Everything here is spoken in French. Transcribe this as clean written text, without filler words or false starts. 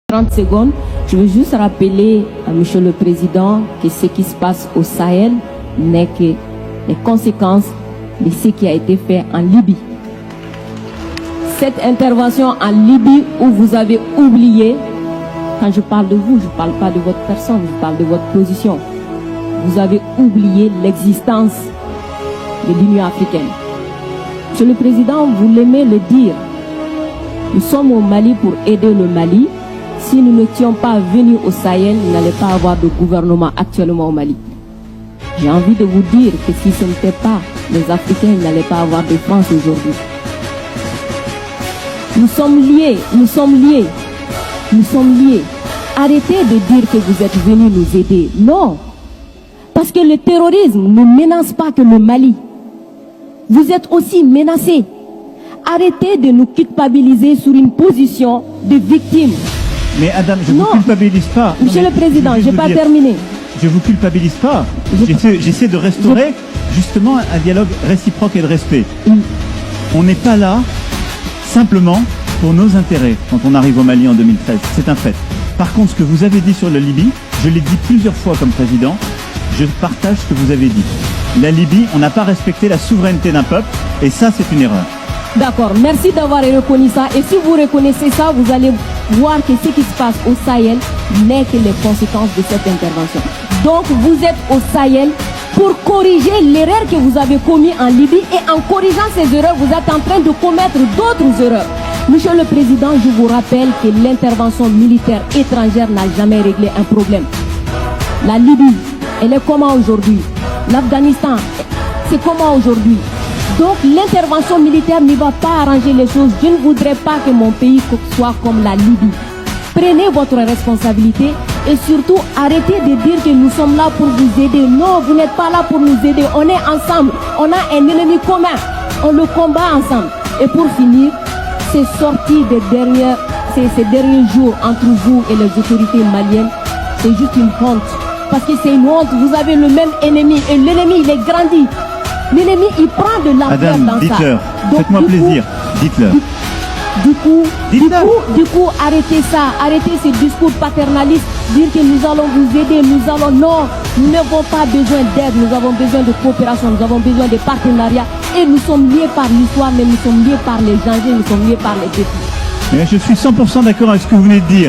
30 secondes, je veux juste rappeler à Monsieur le Président que ce qui se passe au Sahel n'est que les conséquences de ce qui a été fait en Libye. Cette intervention en Libye où vous avez oublié, quand je parle de vous, je ne parle pas de votre personne, je parle de votre position. Vous avez oublié l'existence de l'Union africaine. Monsieur le Président, vous l'aimez le dire. Nous sommes au Mali pour aider le Mali. Si nous n'étions pas venus au Sahel, il n'allait pas avoir de gouvernement actuellement au Mali. J'ai envie de vous dire que si ce n'était pas les Africains, il n'allait pas avoir de France aujourd'hui. Nous sommes liés, nous sommes liés, nous sommes liés. Arrêtez de dire que vous êtes venus nous aider. Non. Parce que le terrorisme ne menace pas que le Mali. Vous êtes aussi menacés. Arrêtez de nous culpabiliser sur une position de victime. Mais Adam, je ne vous culpabilise pas. Monsieur le Président, je n'ai pas terminé. Je ne vous culpabilise pas. J'essaie de restaurer justement un dialogue réciproque et de respect. On n'est pas là simplement pour nos intérêts quand on arrive au Mali en 2013. C'est un fait. Par contre, ce que vous avez dit sur la Libye, je l'ai dit plusieurs fois comme président, je partage ce que vous avez dit. La Libye, on n'a pas respecté la souveraineté d'un peuple et ça, c'est une erreur. D'accord, merci d'avoir reconnu ça. Et si vous reconnaissez ça, vous allez voir que ce qui se passe au Sahel n'est que les conséquences de cette intervention. Donc vous êtes au Sahel pour corriger l'erreur que vous avez commise en Libye et en corrigeant ces erreurs, vous êtes en train de commettre d'autres erreurs. Monsieur le Président, je vous rappelle que l'intervention militaire étrangère n'a jamais réglé un problème. La Libye, elle est comment aujourd'hui? L'Afghanistan, c'est comment aujourd'hui? Donc l'intervention militaire ne va pas arranger les choses. Je ne voudrais pas que mon pays soit comme la Libye. Prenez votre responsabilité et surtout arrêtez de dire que nous sommes là pour vous aider. Non, vous n'êtes pas là pour nous aider. On est ensemble. On a un ennemi commun. On le combat ensemble. Et pour finir, ces sorties ces derniers jours entre vous et les autorités maliennes, c'est juste une honte. Parce que c'est une honte. Vous avez le même ennemi et l'ennemi il est grandi. L'ennemi, il prend de l'argent dans ça. Dites-leur, faites-moi plaisir, dites-leur. Du coup, arrêtez ça, arrêtez ce discours paternaliste, dire que nous allons vous aider, non, nous n'avons pas besoin d'aide, nous avons besoin de coopération, nous avons besoin de partenariat et nous sommes liés par l'histoire, mais nous sommes liés par les enjeux, nous sommes liés par les défis. Mais je suis 100% d'accord avec ce que vous venez de dire.